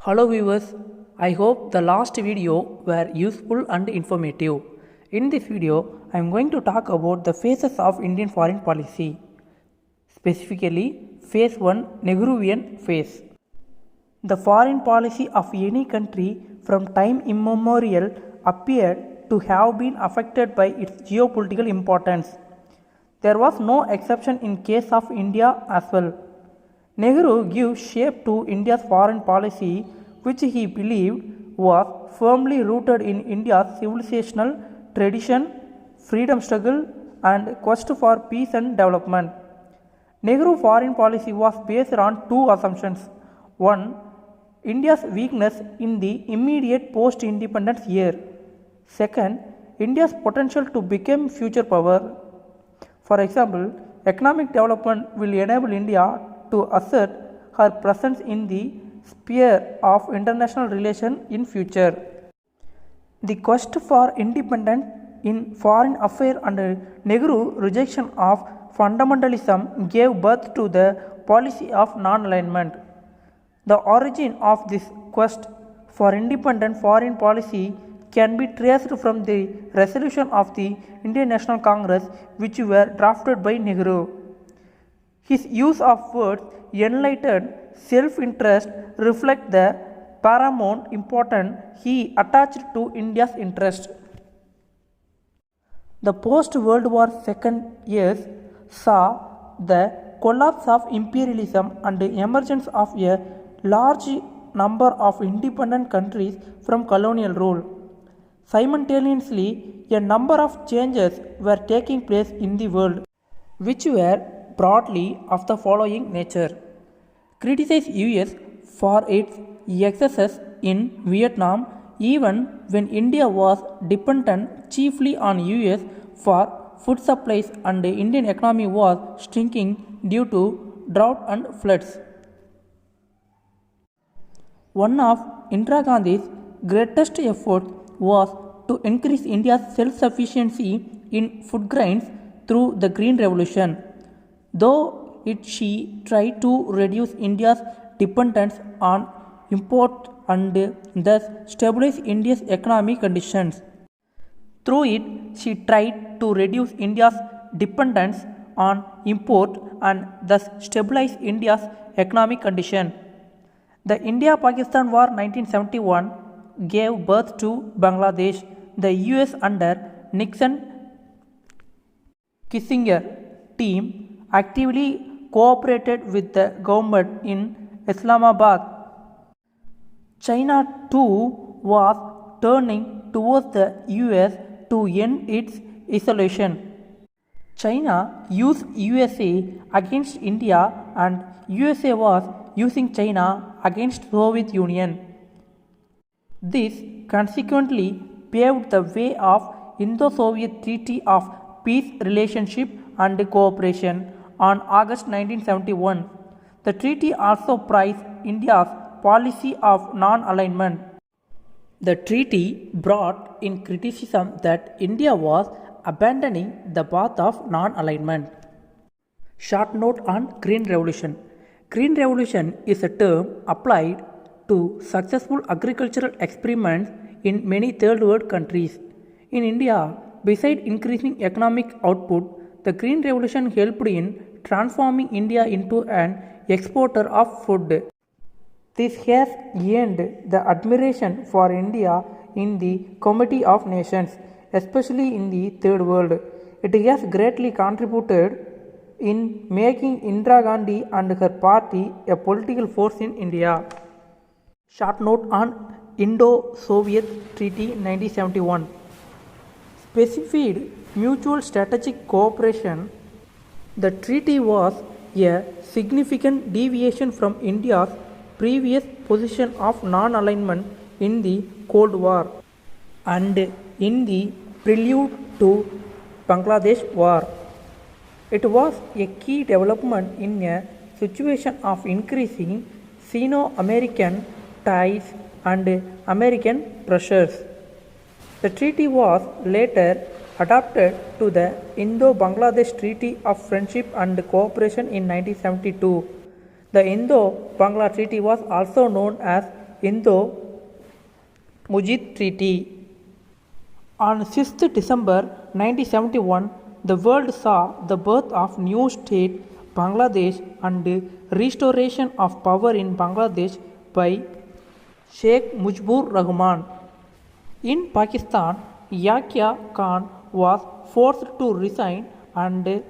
Hello viewers, I hope the last video were useful and informative. In this video, I am going to talk about the phases of Indian foreign policy, specifically Phase 1 Nehruvian phase. The foreign policy of any country from time immemorial appeared to have been affected by its geopolitical importance. There was no exception in case of India as well. Nehru gave shape to India's foreign policy, which he believed was firmly rooted in India's civilizational tradition, freedom struggle, and quest for peace and development. Nehru's foreign policy was based on two assumptions. One, India's weakness in the immediate post-independence year. Second, India's potential to become future power. For example, economic development will enable India to assert her presence in the sphere of international relations in future. The quest for independence in foreign affairs and Nehru's rejection of fundamentalism gave birth to the policy of non-alignment. The origin of this quest for independent foreign policy can be traced from the resolution of the Indian National Congress which were drafted by Nehru. His use of words enlightened self-interest reflect the paramount importance he attached to India's interest. The post-World War II years saw the collapse of imperialism and the emergence of a large number of independent countries from colonial rule. Simultaneously, a number of changes were taking place in the world, which were broadly of the following nature. Criticize US for its excesses in Vietnam even when India was dependent chiefly on US for food supplies and the Indian economy was shrinking due to drought and floods. One of Indira Gandhi's greatest efforts was to increase India's self-sufficiency in food grains through the Green Revolution. Though she tried to reduce India's dependence on import and thus stabilize India's economic conditions. Through it, she tried to reduce India's dependence on import and thus stabilize India's economic condition. The India-Pakistan War 1971 gave birth to Bangladesh. The US under Nixon-Kissinger team actively cooperated with the government in Islamabad. China too was turning towards the US to end its isolation. China used USA against India and USA was using China against Soviet Union. This consequently paved the way of Indo-Soviet Treaty of Peace Relationship and Cooperation on August 1971. The treaty also prized India's policy of non-alignment. The treaty brought in criticism that India was abandoning the path of non-alignment. Short note on Green Revolution. Green Revolution is a term applied to successful agricultural experiments in many third world countries. In India, besides increasing economic output, the Green Revolution helped in transforming India into an exporter of food. This has earned the admiration for India in the Committee of Nations, especially in the Third World. It has greatly contributed in making Indira Gandhi and her party a political force in India. Short note on Indo-Soviet Treaty 1971. Specified mutual strategic cooperation. The treaty was a significant deviation from India's previous position of non-alignment in the Cold War and in the prelude to Bangladesh War. It was a key development in a situation of increasing Sino-American ties and American pressures. The treaty was later adapted to the Indo-Bangladesh Treaty of Friendship and Cooperation in 1972. The Indo-Bangla Treaty was also known as Indo-Mujit Treaty. On 6th December 1971, the world saw the birth of new state Bangladesh and restoration of power in Bangladesh by Sheikh Mujibur Rahman. In Pakistan, Yahya Khan was forced to resign and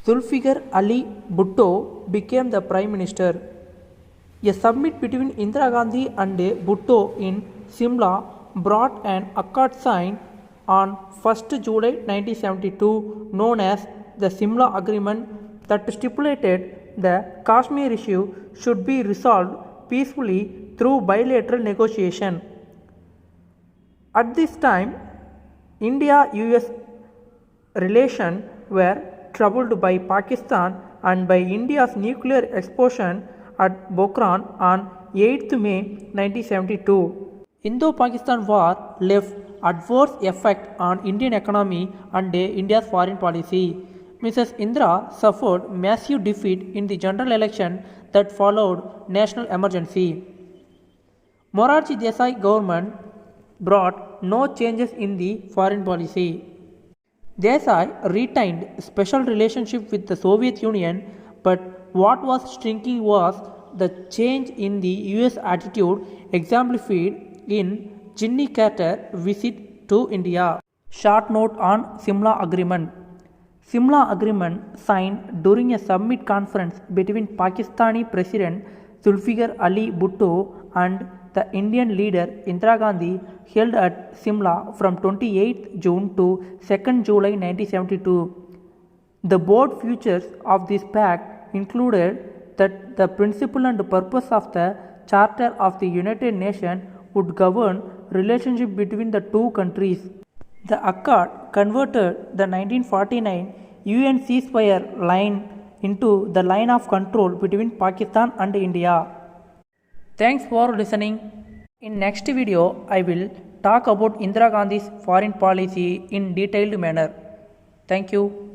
Zulfikar Ali Bhutto became the Prime Minister. A summit between Indira Gandhi and Bhutto in Simla brought an accord signed on 1st July 1972 known as the Simla Agreement that stipulated the Kashmir issue should be resolved peacefully through bilateral negotiation. At this time, India-US relations were troubled by Pakistan and by India's nuclear explosion at Pokhran on 8th May 1972. Indo-Pakistan War left adverse effect on Indian economy and India's foreign policy. Mrs. Indira suffered massive defeat in the general election that followed national emergency. Morarji Desai government brought no changes in the foreign policy. Desai retained special relationship with the Soviet Union, but what was striking was the change in the US attitude exemplified in Jimmy Carter visit to India. Short note on Simla Agreement. Simla Agreement signed during a summit conference between Pakistani President Zulfikar Ali Bhutto and the Indian leader Indira Gandhi held at Simla from 28th June to 2nd July 1972. The bold features of this pact included that the principle and purpose of the Charter of the United Nations would govern relationship between the two countries. The accord converted the 1949 UN ceasefire line into the line of control between Pakistan and India. Thanks for listening. In next video, I will talk about Indira Gandhi's foreign policy in detailed manner. Thank you.